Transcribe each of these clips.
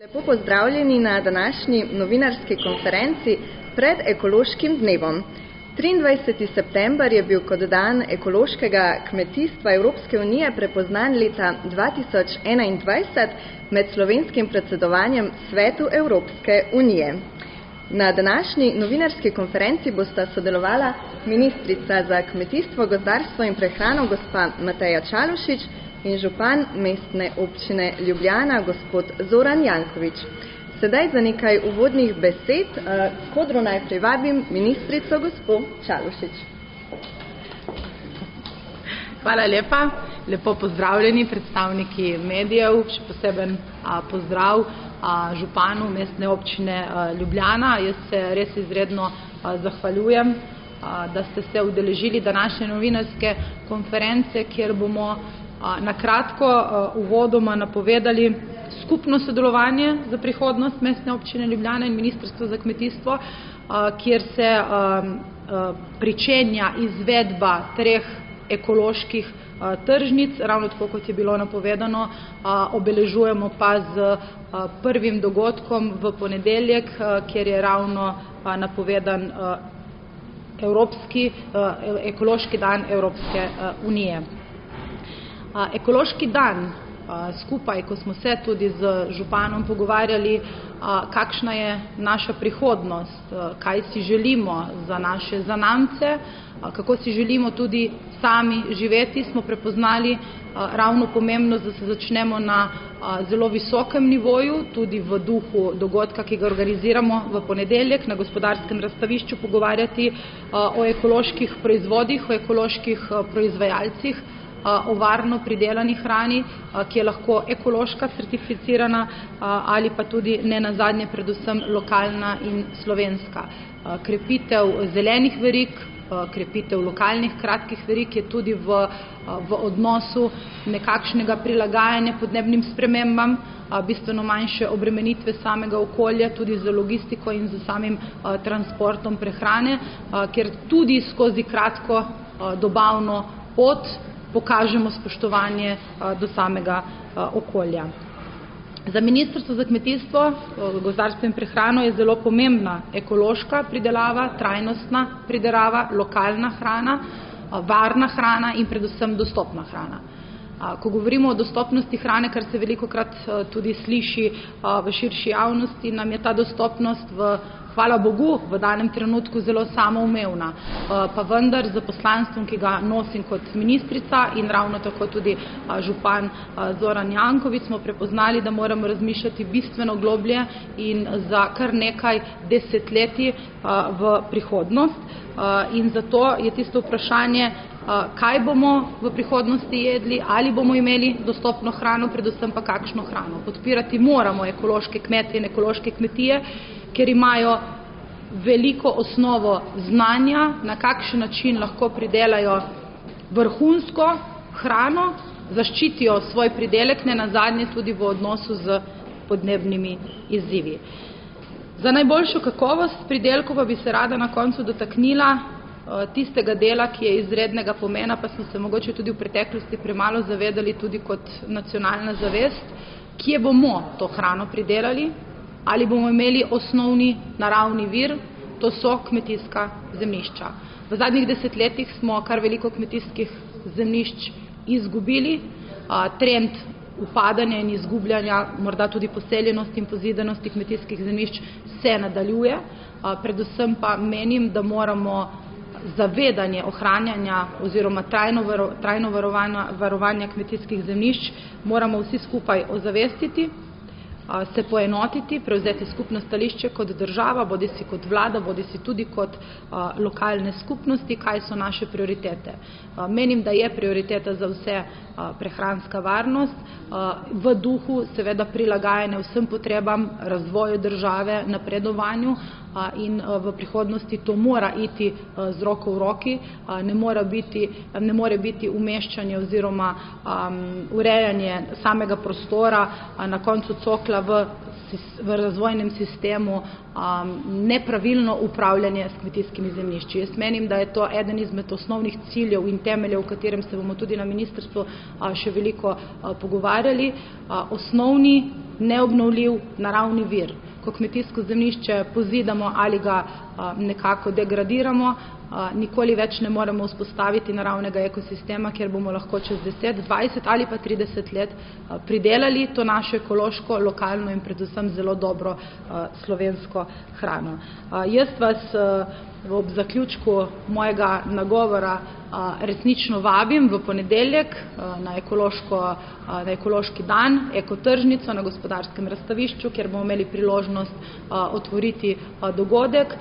Lepo pozdravljeni na današnji novinarski konferenci pred ekološkim dnevom. 23. september je bil kot dan ekološkega kmetijstva Evropske unije prepoznan leta 2021 med slovenskim predsedovanjem Svetu Evropske unije. Na današnji novinarski konferenci bosta sodelovala ministrica za kmetijstvo, gozdarstvo in prehrano gospa Mateja Čalušić in župan mestne občine Ljubljana, gospod Zoran Janković. Sedaj za nekaj uvodnih besed, kodro najprej vabim ministrico gospo Čalušić. Hvala lepa, lepo pozdravljeni predstavniki medijev, še poseben pozdrav županu mestne občine Ljubljana. Jaz se res izredno zahvaljujem, da ste se udeležili današnje novinarske konference, kjer bomo na kratko uvodoma napovedali skupno sodelovanje za prihodnost mestne občine Ljubljana in Ministrstvo za kmetijstvo, kjer se pričenja izvedba 3 ekoloških tržnic, ravno tako kot je bilo napovedano, obeležujemo pa z prvim dogodkom v ponedeljek, kjer je ravno napovedan ekološki dan Evropske unije. Ekološki dan skupaj, ko smo se tudi z županom pogovarjali, kakšna je naša prihodnost, kaj si želimo za naše zanamce, kako si želimo tudi sami živeti, smo prepoznali ravno pomembnost, da se začnemo na zelo visokem nivoju, tudi v duhu dogodka, ki ga organiziramo v ponedeljek na gospodarskem razstavišču, pogovarjati o ekoloških proizvodih, o ekoloških proizvajalcih, o varno pridelani hrani, ki je lahko ekološka, certificirana ali pa tudi ne nazadnje predvsem lokalna in slovenska. Krepitev zelenih verig, krepitev lokalnih kratkih verig je tudi v odnosu nekakšnega prilagajanja podnebnim spremembam, bistveno manjše obremenitve samega okolja, tudi z logistiko in z samim transportom prehrane, kjer tudi skozi kratko dobavno pot pokažemo spoštovanje do samega okolja. Za Ministrstvo za kmetijstvo, gozdarstvo in prehrano je zelo pomembna ekološka pridelava, trajnostna pridelava, lokalna hrana, varna hrana in predvsem dostopna hrana. Ko govorimo o dostopnosti hrane, kar se velikokrat tudi sliši v širši javnosti, nam je ta dostopnost hvala Bogu, v danem trenutku zelo samoumevna. Pa vendar z poslanstvom, ki ga nosim kot ministrica in ravno tako tudi župan Zoran Janković, smo prepoznali, da moramo razmišljati bistveno globlje in za kar nekaj desetletij v prihodnost. In zato je tisto vprašanje, kaj bomo v prihodnosti jedli, ali bomo imeli dostopno hrano, predvsem pa kakšno hrano. Podpirati moramo ekološke kmete in ekološke kmetije, ker imajo veliko osnovo znanja, na kakšen način lahko pridelajo vrhunsko hrano, zaščitijo svoj pridelek, ne nazadnje tudi v odnosu z podnebnimi izzivi. Za najboljšo kakovost pridelkov pa bi se rada na koncu dotaknila tistega dela, ki je izrednega pomena, pa smo se mogoče tudi v preteklosti premalo zavedali tudi kot nacionalna zavest, kje bomo to hrano pridelali, ali bomo imeli osnovni naravni vir, to so kmetijska zemljišča. V zadnjih desetletjih smo kar veliko kmetijskih zemljišč izgubili, trend upadanja in izgubljanja, morda tudi poseljenosti in pozidanosti kmetijskih zemljišč se nadaljuje, predvsem pa menim, da moramo zavedanje ohranjanja oziroma trajno varovanja kmetijskih zemljišč moramo vsi skupaj ozavestiti, se poenotiti, prevzeti skupno stališče kot država, bodisi kot vlada, bodisi tudi kot lokalne skupnosti, kaj so naše prioritete. Menim, da je prioriteta za vse prehranska varnost, v duhu seveda prilagajanja vsem potrebam, razvoju države, napredovanju in v prihodnosti to mora iti z roko v roki, ne more biti umeščanje oziroma urejanje samega prostora na koncu cokla v razvojnem sistemu nepravilno upravljanje s kmetijskimi zemljišči. Jaz menim, da je to eden izmed osnovnih ciljev in temeljev, o katerem se bomo tudi na ministrstvu še veliko pogovarjali. Osnovni neobnovljiv naravni vir. Ko kmetijsko zemljišče pozidamo ali ga nekako degradiramo, nikoli več ne moremo vzpostaviti naravnega ekosistema, kjer bomo lahko čez 10, 20 ali pa 30 let pridelali to našo ekološko, lokalno in predvsem zelo dobro slovensko hrano. Jaz vas ob zaključku mojega nagovora resnično vabim v ponedeljek na ekološki dan, ekotržnico na Gospodarskem razstavišču, kjer bomo imeli priložnost otvoriti dogodek.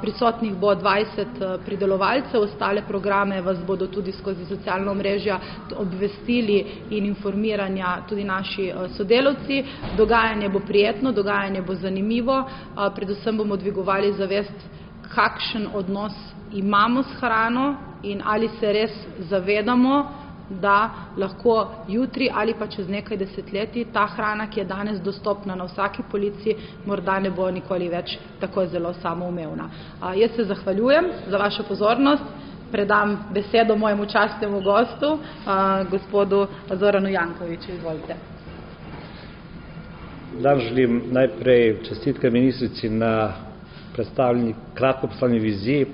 Prisotnih bo 20 pridelovalcev, ostale programe vas bodo tudi skozi socialna omrežja obvestili in informiranja tudi naši sodelavci. Dogajanje bo prijetno, dogajanje bo zanimivo, predvsem bomo dvigovali zavest, kakšen odnos imamo s hrano in ali se res zavedamo, da lahko jutri ali pa čez nekaj desetletij ta hrana, ki je danes dostopna na vsaki polici, morda ne bo nikoli več tako zelo samoumevna. Jaz se zahvaljujem za vašo pozornost, predam besedo mojemu častnemu gostu, gospodu Zoranu Jankoviću. Izvolite. Dan želim najprej čestitke ministrici na kratko predstavljeni viziji.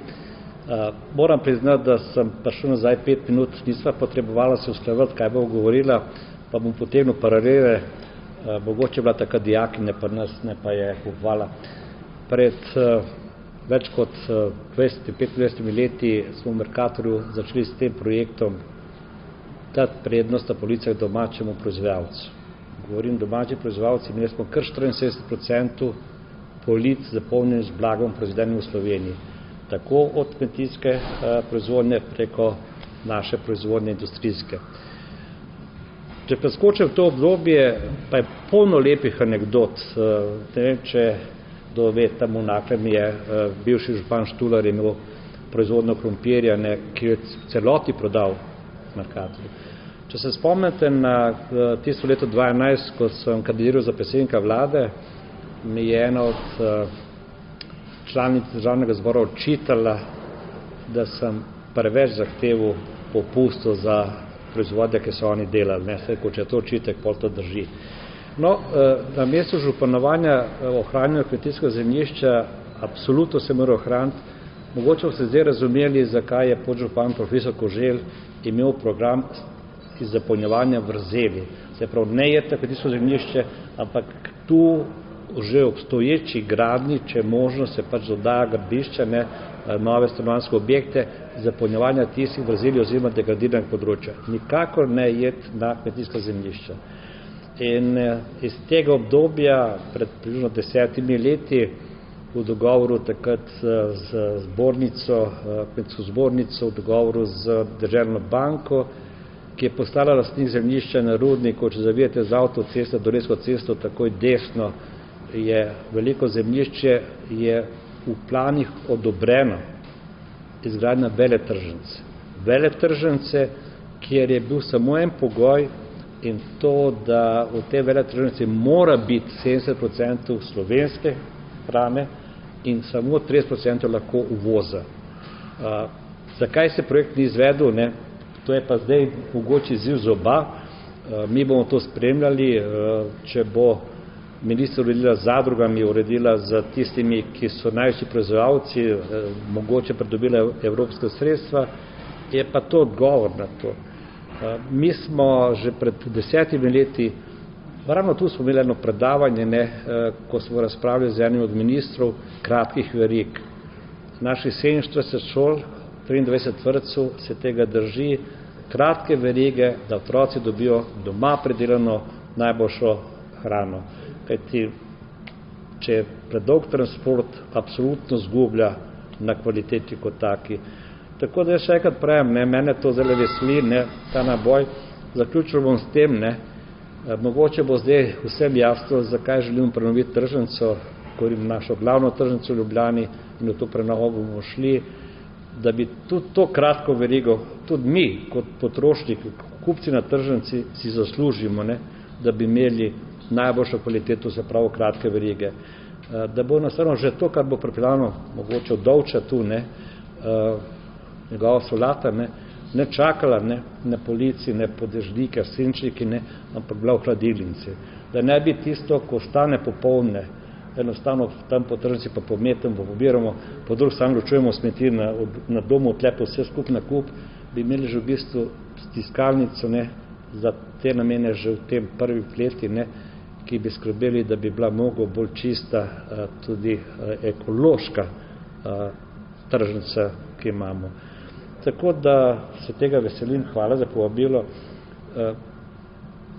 Moram priznati, da sem prišel nazaj 5 minut, nisva potrebovala se usklajevati, kaj bo govorila, pa bom potegnil paralele, mogoče bila taka dijakinja pri nas, ne pa je pohvala. Pred več kot 20-25 leti smo v Mercatorju začeli s tem projektom dati prednost na policah domačemu proizvajalcu. Govorim domači proizvajalci, imeli smo kar 74% polic zapolnjenih z blagom proizvedenim v Sloveniji. Tako od kmetijske proizvodnje preko naše proizvodnje industrijske. Če preskočim v to obdobje, pa je polno lepih anekdot. Ne vem, če kdo ve, tam v Naklem je bivši župan Štular imel proizvodno krompirja, ki je celoti prodal Mercatorju. Če se spomnite na tisto leto 2011, ko sem kandidiral za predsednika vlade, mi je ena od članic državnega zbora očitala, da sem preveč zahteval popustov za proizvodnje, ki so oni delali. Ne, se, če je to očitek, pol to drži. No, na mestu županovanja ohranjanja kmetijskega zemljišča absolutno se mora ohraniti. Mogoče ste zdaj razumeli, zakaj je podžupan profesor Koželj imel program iz zapolnjevanja vrzeli. Se pravi, ne je kmetijsko zemljišče, ampak tu že obstoječi gradnji, če možno, se pač dodaja gradbišča, nove stanovanjske objekte, zapolnjevanja tistih vrzeli oziroma degradiranih področja. Nikakor ne jeti na kmetijska zemljišča. In iz tega obdobja, pred približno 10 leti, v dogovoru takrat z zbornico, kmetijsko zbornico, v dogovoru z Deželno banko, ki je postala lastnik zemljišča na Rudniku, če zavijete z avtoceste do Dolenjsko cesto, takoj desno, je veliko zemljišče, je v planih odobreno izgradnja veletržnice. Veletržnice, kjer je bil samo en pogoj, in to, da v te veletržnici mora biti 70% slovenske hrane in samo 30% lahko uvoza. Zakaj se projekt ni izvedel? Ne? To je pa zdaj mogoče izziv za oba. Mi bomo to spremljali, če bo minister uredila z zadrugami, uredila z tistimi, ki so največji proizvajalci, mogoče pridobila evropska sredstva, je pa to odgovor na to. Mi smo že pred 10 leti, ravno tu smo imeli eno predavanje, ko smo razpravljali z enim od ministrov kratkih verig. Naših 47 šol, 23 vrtcev se tega drži, kratke verige, da otroci dobijo doma predelano najboljšo hrano. Kajti, če je predolg transport, absolutno zgublja na kvaliteti kot taki. Tako da še enkrat pravim, mene to zelo veseli, ta naboj. Zaključil bom s tem, mogoče bo zdaj vsem jasno, zakaj želim prenoviti tržnico, govorim našo glavno tržnico v Ljubljani in v to prenovo bomo šli, da bi tudi to kratko verigo, tudi mi kot potrošniki, kupci na tržnici si zaslužimo, da bi imeli najboljšo kvaliteto, se pravi kratke verige. Da bo enostavno že to, kar bo pripeljano, mogoče od Dovča tu, njegova solata, ne čakala ne, na policiji, ne podežnike, svinčniki, ne, ampak bila v hladilnici. Da ne bi tisto, ko stane popolne, enostavno tam po tržnici pa pometemo, pobiramo, po drugi strani ločujemo smeti na domu, tlepo vse skup na kup, bi imeli že v bistvu stiskalnico ne, za te namene že v tem prvi leti, ne, ki bi skrbeli, da bi bila mnogo bolj čista tudi ekološka tržnica, ki imamo. Tako da se tega veselim, hvala za povabilo.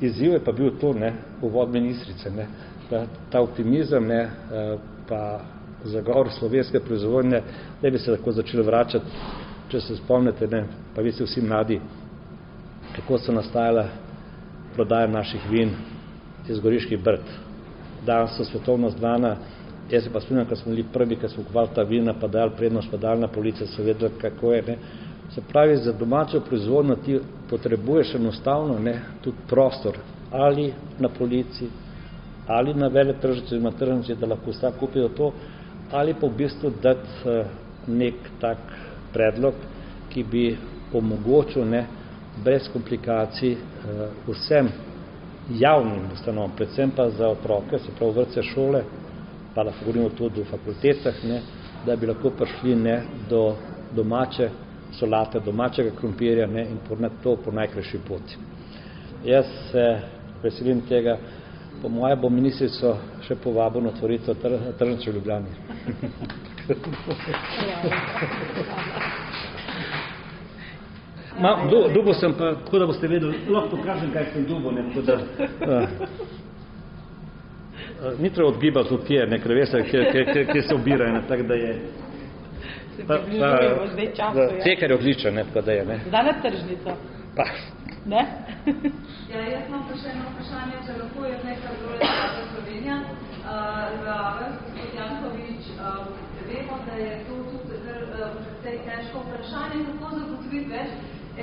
Izziv je pa bil to, ne, uvod ministrice, ne, ta optimizem, ne, pa zagovor slovenske proizvodnje, da bi se lahko začeli vračati, če se spomnite, ne, pa vi ste vsi mladi, kako so nastajala prodaja naših vin iz Goriških Brd. Danes so svetovno znana, jaz se pa spomnim, ko smo bili prvi, ko smo kupovali ta vina, pa dali prednost, pa dali na police, so vedeli, kako je. Ne. Se pravi, za domačo proizvodnjo ti potrebuješ enostavno ne, tudi prostor, ali na polici, ali na veletržnici, na tržnici, da lahko vsak kupijo to, ali pa v bistvu dati nek tak predlog, ki bi omogočil ne, brez komplikacij vsem javnim ustanovom, predvsem pa za otroke, se pravi vrtce, šole, pa lahko govorimo tudi v fakultetah, ne, da bi lahko prišli ne, do domače solate, domačega krompirja ne, in to po najkrajši poti. Jaz se veselim tega, po moje bo ministrico še povabil na otvoritev tržnice v Ljubljani. Dubo sem pa, tako da boste vedeli, lahko pokažem, kaj sem dubo, ne, tako da ni treba odgibati od kje, ne, ker veste, kje se obirajo, ne, tako da je cekar je odličen, ne, tako da je, ne. Zdaj na tržnico. Pa. Ne? Ja, jaz imam pa še eno vprašanje, če lahko je nekaj bolj za Slovenija. Gospod Jankovič, vemo, da je to tudi precej težko vprašanje, kako zagotoviti več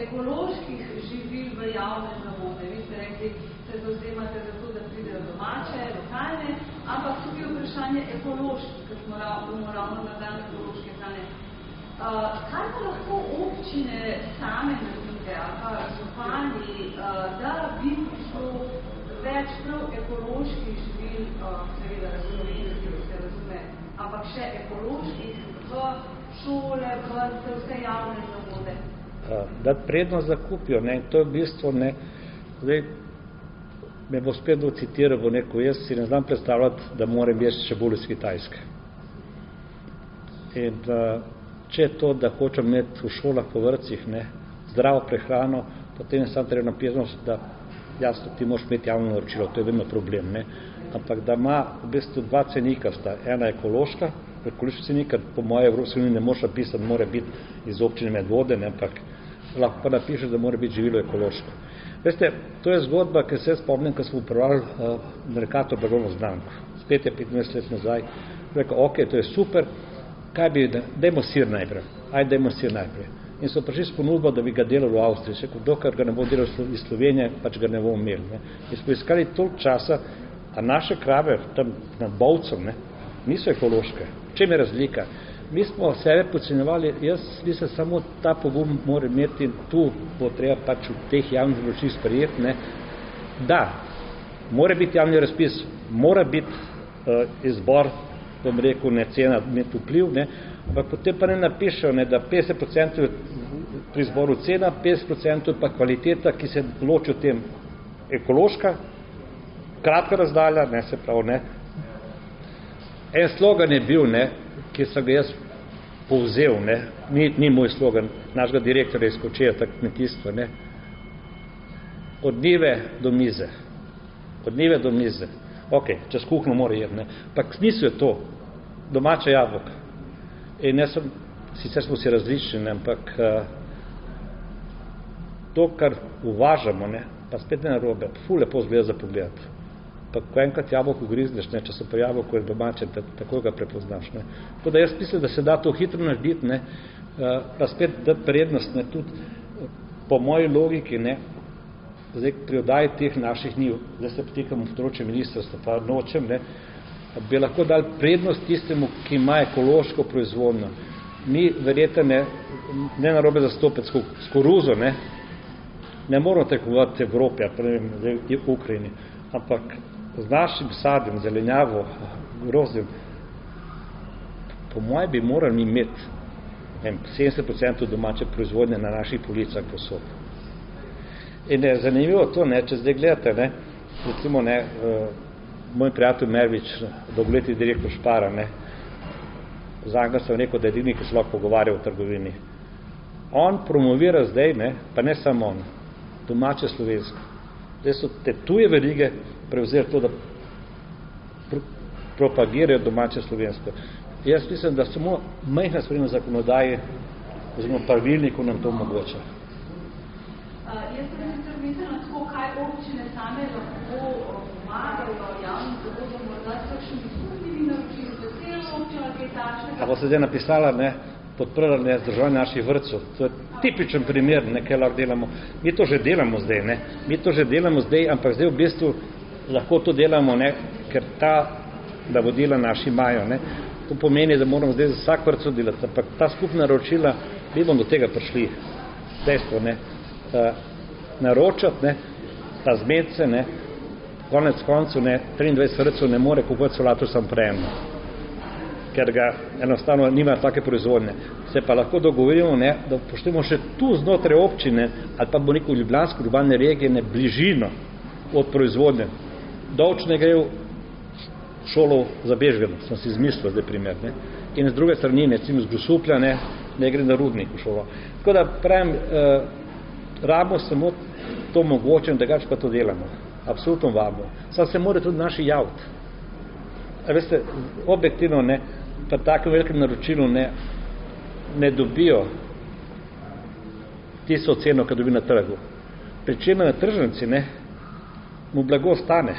ekoloških živil v javne zavode. Vi ste rekli, se zavzemate za to, da pridejo domače, lokalne, ampak tudi vprašanje ekoloških, ker smo ravno na dan ekološke hrane. Kaj pa lahko občine same naredite, ali pa župani, da bi prišlo več prav ekoloških živil, seveda razumeti, se razume, ampak še ekoloških v šole, vrtce, vse javne zavode? Da prednost zakupijo, ne, to je v bistvu, ne, zdaj, me bo spet citiral, bo neko, jaz si ne znam predstavljati, da moram jesti čebuljo iz Kitajske. In če je to, da hočem imeti v šolah po vrtcih ne, zdravo prehrano, potem je sam treba napisati, da jasno, ti moraš imeti javno naročilo, to je vedno problem, ne. Ampak da ima v bistvu dva cenika sta, ena ekološka cenika, po moje Evropske unije ne moraš napisati, mora biti iz občine Medvode, ne, ampak lahko pa napišeš, da mora biti živilo ekološko. Veste, to je zgodba, ki se spomnim, ko smo upravljali Mercator blagovno znamko. Spet je 15 let nazaj, rekel, ok, to je super, kaj bi, dajmo sir najprej, dajmo sir najprej. In so prišli s ponudbo, da bi ga delali v Avstriji. Še dokler ga ne bo delal iz Slovenije, pač ga ne bo imeli. Ne. In smo iskali toliko časa, a naše krave tam nad Bovcem ne, niso ekološke. V čem je razlika? Mi smo sebe podcenjevali, jaz mislim, samo ta pogum mora imeti, tu bo treba pač v teh javnih odločitev sprejeti, ne. Da, mora biti javni razpis, mora biti izbor, bom rekel, ne cena, imeti vpliv, ne, ampak potem pa ne napišejo, ne, da 50% pri izboru cena, 50% pa kvaliteta, ki se loči v tem ekološka, kratka razdalja, ne, se pravi, ne. En slogan je bil, ne, ki sem ga jaz povzel, ne, ni moj slogan, našega direktorja iz Kočevja kmetijstva, ne, od njive do mize. Od njive do mize. Ok, čez kuhno mora jeti, ne. Pak smisel je to, domača jabolka. In jaz sem, sicer smo si različni, ne, ampak to, kar uvažamo, ne, pa spet ne narobe, ful lepo zgleda za pogledati. Pa ko enkrat jabolko grizneš, ne, če so pa jabolko je domače, tako ga prepoznaš. Ne. Tako da jaz mislim, da se da to hitro narediti, ne, pa spet dati prednost, ne, tudi po moji logiki, ne, zdaj pri oddaji teh naših njiv, zdaj se potekamo v področje ministrstva, pa nočem, ne, bi lahko dali prednost tistemu, ki ima ekološko proizvodnjo. mi verjetno ne narobe zastopiti s koruzo, ne moramo tekmovati Evropi, pa ne vem, v Ukrajini, ampak z našim sadjem, zelenjavo, grozdjem, po moje bi morali imeti 70% domače proizvodnje na naših policah posod. In je zanimivo to, če zdaj gledate, recimo, moj prijatelj Mervič, dolgoletni direktor Špara, za njega sem rekel, da je edini, ki se lahko pogovarja o trgovini. On promovira zdaj, pa ne samo on, domače slovensko. Zdaj so te tuje verige prevzeli to, da propagirajo domače slovensko. Jaz mislim, da samo majhna spremna zakonodaje oziroma pravilnikov nam to omogoča. Jaz sem minister mislila tako, kaj občine same lahko pomagajo javnim zavodom, morda s kakšnimi skupnimi naročili, za celo občino, kaj takšnega. A bo se zdaj napisala, podprla združevanje naših vrtcev. To je tipičen primer, kaj lahko delamo. Mi to že delamo zdaj, ampak zdaj v bistvu lahko to delamo, ker ta navodila naši imajo. To pomeni, da moramo zdaj za vsak vrtcev delati, ampak ta skupna naročila, mi bomo do tega prišli. Dejstvo, naročati, ta zmedce, konec koncev, 23 vrtcev ne more kupovati solato sam prejemno, ker ga enostavno nima take proizvodnje. Se pa lahko dogovorimo, da poštemo še tu znotraj občine ali pa bo neko ljubljansko urbane regije bližino od proizvodnje. Dolčne gre v šolo za Bežgano, sem si izmislil zdaj primer. In z druge strani, recimo z Grosuplja, ne gre na Rudnik v šolo. Tako da pravim, rabimo samo to mogoče, da gač pa to delamo. Absolutno vabimo. Sam se mora tudi naši javiti. Veste, objektivno pa tako velikem naročilu ne dobijo tisto ceno, kad dobi na trgu. Pričemer na tržnici, mu blago stane,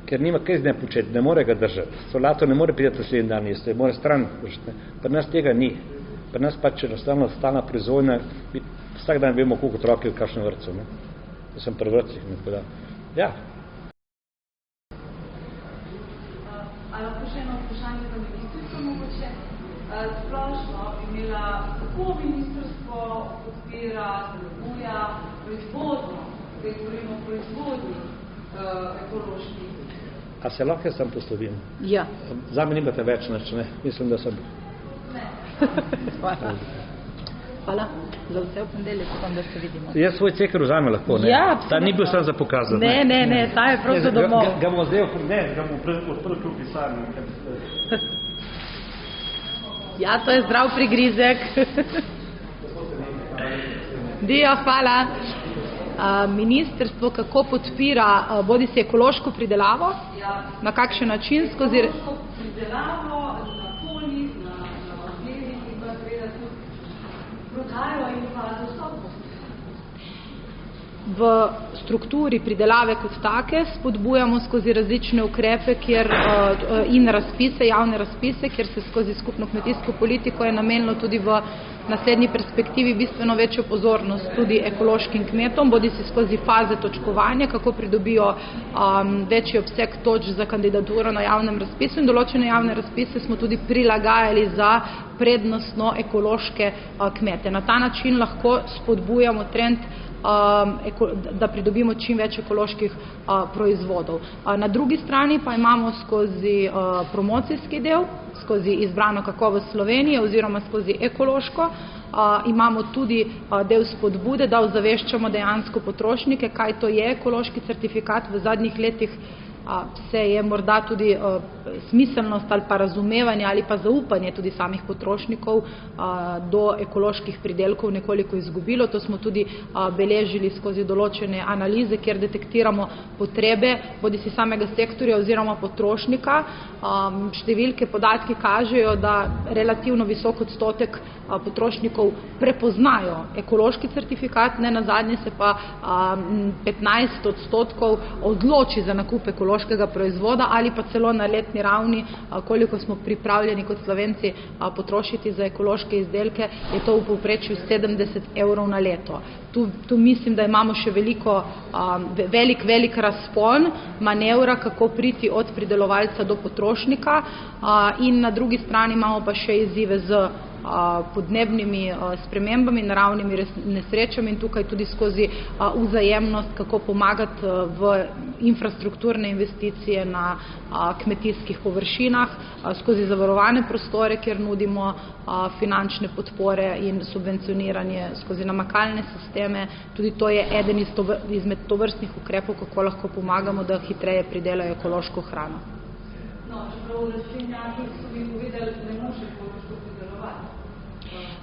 ker nima kaj z ne početi, ne more ga držati. Solato ne more prijeti naslednji dan isto, mora stran držati. Pri nas tega ni. Pri nas pač enostavno stalna proizvodnja, vsak dan vemo, koliko otroke v kakšnem vrtcu. Da sem pri vrtcih. Ja. Lahko še eno vprašanje za ministrstvo mogoče. Splošno bi imela, kako ministrstvo podpira, spodbuja proizvodno, zdaj govorimo o proizvodnji ekoloških. A se lahko sam poslovim? Ja. Zame nimate več, mislim, da sem... Ne. Hvala. Hvala. Za vse v ponedeljek, da se vidimo. Jaz svoj ceker vzame lahko, Ja, ta ni bil sam za pokazati. Ne, ta je prosto domov. Ga bomo zdaj odprl kljub pisarni. Ja, to je zdrav prigrizek. Dio, hvala. Ministrstvo kako podpira bodi si ekološko pridelavo? Ja. Na kakšen način? Skozi... Ekološko pridelavo na poljih, na razdelih in pa seveda tudi prodajo in pa dostopnost. V strukturi pridelave kot take spodbujamo skozi različne ukrepe in razpise, javne razpise, kjer se skozi skupno kmetijsko politiko je namenilo tudi v naslednji perspektivi bistveno večjo pozornost tudi ekološkim kmetom, bodi si skozi faze točkovanja, kako pridobijo večji obseg točk za kandidaturo na javnem razpisu in določene javne razpise smo tudi prilagajali za prednostno ekološke kmete. Na ta način lahko spodbujamo trend, da pridobimo čim več ekoloških proizvodov. Na drugi strani pa imamo skozi promocijski del, skozi izbrano kakovost Slovenije oziroma skozi ekološko, imamo tudi del spodbude, da ozaveščamo dejansko potrošnike, kaj to je ekološki certifikat. V zadnjih letih se je morda tudi smiselnost ali pa razumevanje ali pa zaupanje tudi samih potrošnikov do ekoloških pridelkov nekoliko izgubilo. To smo tudi beležili skozi določene analize, kjer detektiramo potrebe bodi si samega sektorja oziroma potrošnika. Številke, podatki kažejo, da relativno visok odstotek potrošnikov prepoznajo ekološki certifikat, ne nazadnje se pa 15% odloči za nakup ekoloških ekološkega proizvoda ali pa celo na letni ravni, koliko smo pripravljeni kot Slovenci potrošiti za ekološke izdelke, je to v povprečju 70 evrov na leto. Tu mislim, da imamo še velik razpon manevra, kako priti od pridelovalca do potrošnika, in na drugi strani imamo pa še izzive z podnebnimi spremembami, naravnimi nesrečami in tukaj tudi skozi vzajemnost, kako pomagati v infrastrukturne investicije na kmetijskih površinah, skozi zavarovane prostore, kjer nudimo finančne podpore in subvencioniranje skozi namakalne sisteme. Tudi to je eden izmed tovrstnih ukrepov, kako lahko pomagamo, da hitreje pridelajo ekološko hrano. No, čeprav v rastlinjakih so mi povedali, da ne može ekološko pridelovati.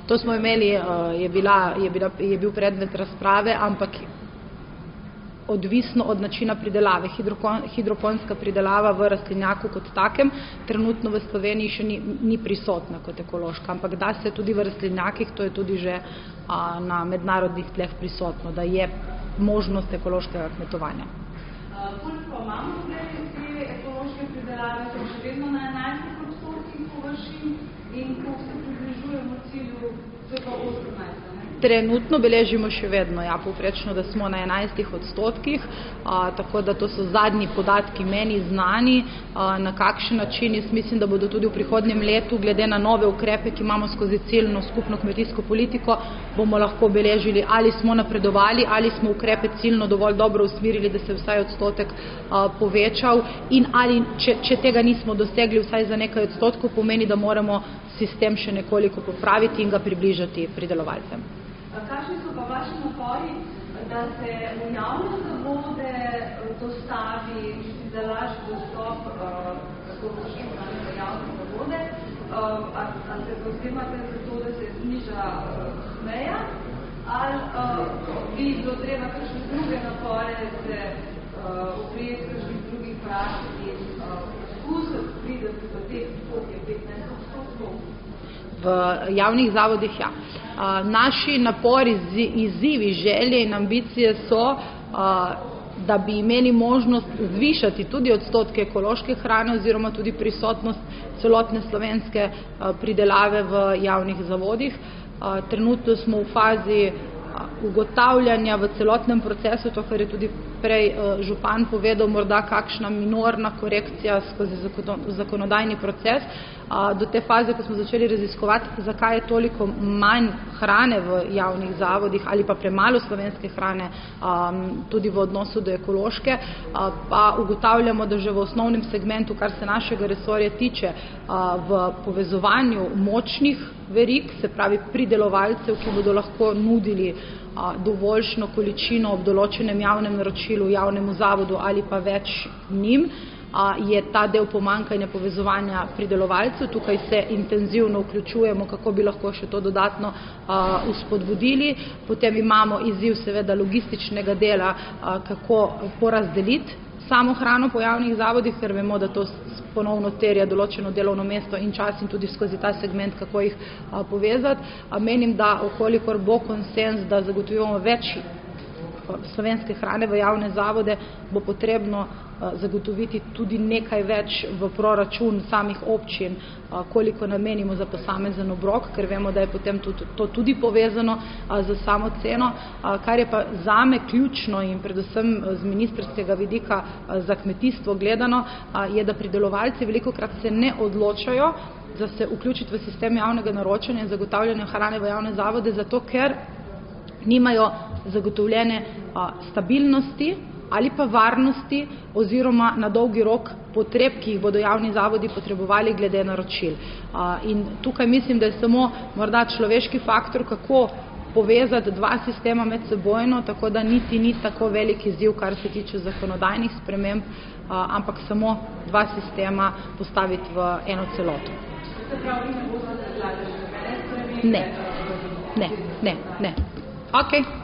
To smo imeli, je bil predmet razprave, ampak odvisno od načina pridelave. Hidroponska pridelava v rastlinjaku kot takem trenutno v Sloveniji še ni prisotna kot ekološka, ampak da se tudi v rastlinjakih, to je tudi že na mednarodnih tleh prisotno, da je možnost ekološkega kmetovanja. Koliko imamo te ekološke pridelave, so še vedno na 11% površin in koliko se približujemo cilju, to je pa 18%? Trenutno beležimo še vedno, povprečno, da smo na 11%, tako da to so zadnji podatki meni znani. Na kakšen način, jaz mislim, da bodo tudi v prihodnjem letu, glede na nove ukrepe, ki imamo skozi ciljno skupno kmetijsko politiko, bomo lahko beležili, ali smo napredovali, ali smo ukrepe ciljno dovolj dobro usmerili, da se vsaj odstotek povečal, in ali, če tega nismo dosegli vsaj za nekaj odstotkov, pomeni, da moramo sistem še nekoliko popraviti in ga približati pridelovalcem. Kakšni so pa vaši napori, da se v javne zavode dostavi za lažji dostop ekološke hrane v javne zavode? Ali se povzemate za to, da se zniža meja? Ali bi bilo treba kakšne druge napore, da se uprijeti kakšnih drugih praks in poskusiti prideti do teh 15%? V javnih zavodih, naši napori, izzivi, želje in ambicije so, da bi imeli možnost zvišati tudi odstotke ekološke hrane oziroma tudi prisotnost celotne slovenske pridelave v javnih zavodih. Trenutno smo v fazi ugotavljanja v celotnem procesu, to, kar je tudi prej župan povedal, morda kakšna minorna korekcija skozi zakonodajni proces, do te faze, ko smo začeli raziskovati, zakaj je toliko manj hrane v javnih zavodih ali pa premalo slovenske hrane tudi v odnosu do ekološke, pa ugotavljamo, da že v osnovnem segmentu, kar se našega resorja tiče, v povezovanju močnih verig, se pravi pridelovalcev, ki bodo lahko nudili dovoljšno količino ob določenem javnem naročilu, javnemu zavodu ali pa več njim, je ta del pomanjkanja povezovanja pridelovalcev. Tukaj se intenzivno vključujemo, kako bi lahko še to dodatno vzpodbudili. Potem imamo izziv seveda logističnega dela, kako porazdeliti samo hrano po javnih zavodih, ker vemo, da to ponovno terja določeno delovno mesto in čas in tudi skozi ta segment, kako jih povezati. Menim, da okolikor bo konsens, da zagotovimo več slovenske hrane v javne zavode, bo potrebno zagotoviti tudi nekaj več v proračun samih občin, koliko namenimo za posamezen obrok, ker vemo, da je potem to tudi povezano za samo ceno. Kar je pa zame ključno in predvsem z ministrskega vidika za kmetijstvo gledano, je, da pridelovalci velikokrat se ne odločajo za se vključiti v sistem javnega naročanja in zagotavljanja hrane v javne zavode, zato ker nimajo zagotovljene stabilnosti ali pa varnosti oziroma na dolgi rok potreb, ki jih bodo javni zavodi potrebovali glede naročil. In tukaj mislim, da je samo morda človeški faktor, kako povezati dva sistema med sebojno, tako da niti ni tako velik izziv, kar se tiče zakonodajnih sprememb, ampak samo dva sistema postaviti v eno celoto. Se pravi, ne bo predlagati nobene spremembe? Ne. Ok.